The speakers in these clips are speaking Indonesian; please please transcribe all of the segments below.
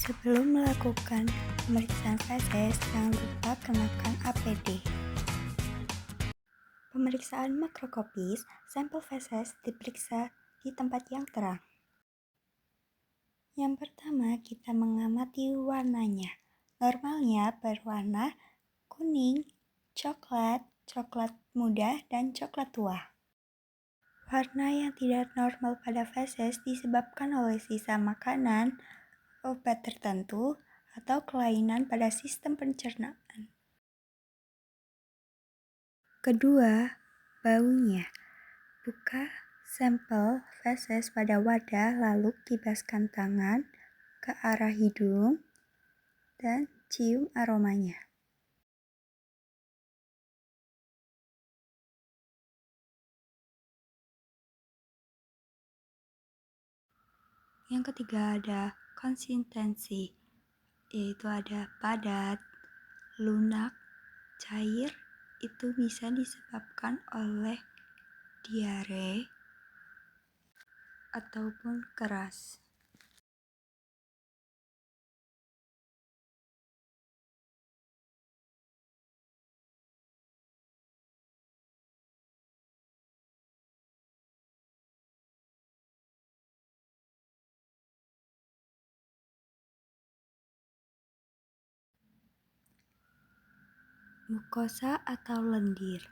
Sebelum melakukan pemeriksaan feses, jangan lupa kenakan APD. Pemeriksaan makroskopis, sampel feses diperiksa di tempat yang terang. Yang pertama, kita mengamati warnanya. Normalnya berwarna kuning, coklat, coklat muda, dan coklat tua. Warna yang tidak normal pada feses disebabkan oleh sisa makanan, obat tertentu, atau kelainan pada sistem pencernaan. Kedua, baunya. Buka sampel feses pada wadah lalu kibaskan tangan ke arah hidung dan cium aromanya. Yang ketiga ada konsistensi, yaitu ada padat, lunak, cair. Itu bisa disebabkan oleh diare ataupun keras. Mukosa atau lendir.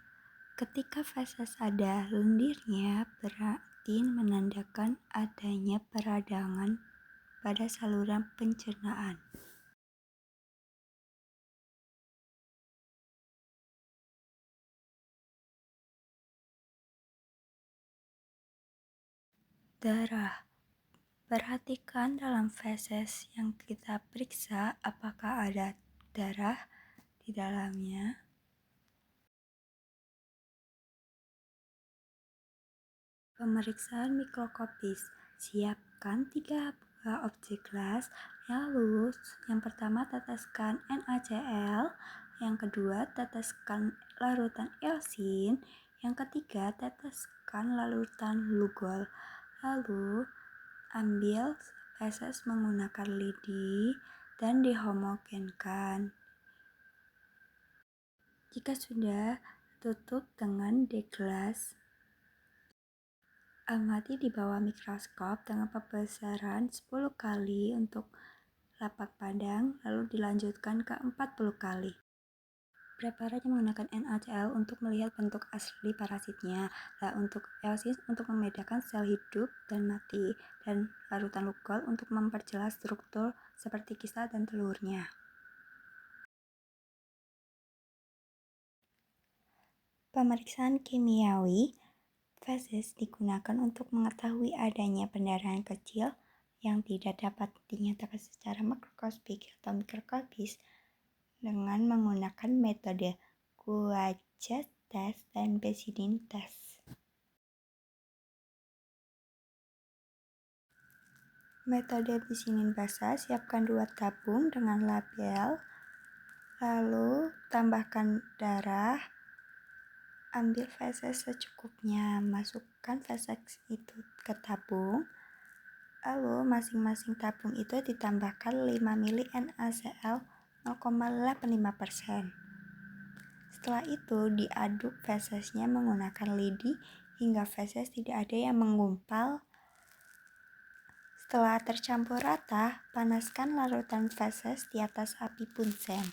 Ketika feses ada lendirnya, berarti menandakan adanya peradangan pada saluran pencernaan. Darah. Perhatikan dalam feses yang kita periksa apakah ada darah di dalamnya. Pemeriksaan mikroskopis. Siapkan 3 buah objek gelas. Lalu yang pertama teteskan NaCl, yang kedua teteskan larutan elsin, yang ketiga teteskan larutan lugol. Lalu ambil feses menggunakan lidi dan dihomogenkan. Jika sudah, tutup dengan deglas. Amati di bawah mikroskop dengan pembesaran 10 kali untuk lapak padang, lalu dilanjutkan ke 40 kali. Preparatnya menggunakan NaCl untuk melihat bentuk asli parasitnya, untuk elsin untuk membedakan sel hidup dan mati, dan larutan lugol untuk memperjelas struktur seperti kista dan telurnya. Pemeriksaan kimiawi. Feses digunakan untuk mengetahui adanya pendarahan kecil yang tidak dapat dinyatakan secara makroskopik atau mikroskopis dengan menggunakan metode Guajet test dan Bessiden test. Metode Bessiden basah, siapkan 2 tabung dengan label, lalu tambahkan darah. Ambil feses secukupnya, masukkan feses itu ke tabung, lalu masing-masing tabung itu ditambahkan 5 ml NaCl 0,85%. Setelah itu diaduk fesesnya menggunakan lidi hingga feses tidak ada yang menggumpal. Setelah tercampur rata, panaskan larutan feses di atas api punsen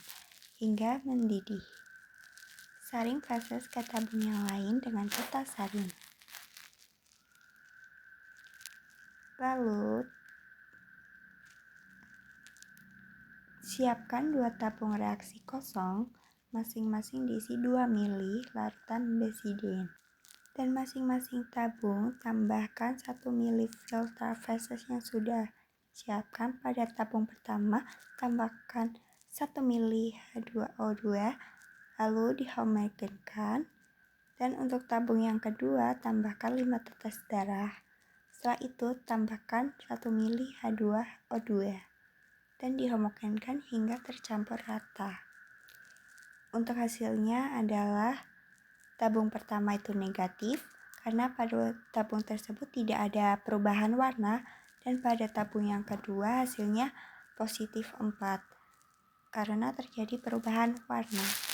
hingga mendidih. Saring feses ke tabung yang lain dengan peta saring. Lalu, siapkan 2 tabung reaksi kosong, masing-masing diisi 2 ml larutan Bessiden. Dan masing-masing tabung tambahkan 1 ml filter feses yang sudah siapkan. Pada tabung pertama, tambahkan 1 ml H2O2, lalu dihomogenkan. Dan untuk tabung yang kedua, tambahkan 5 tetes darah. Setelah itu, tambahkan 1 ml H2O2 dan dihomogenkan hingga tercampur rata. Untuk hasilnya adalah tabung pertama itu negatif karena pada tabung tersebut tidak ada perubahan warna, dan pada tabung yang kedua hasilnya positif 4 karena terjadi perubahan warna.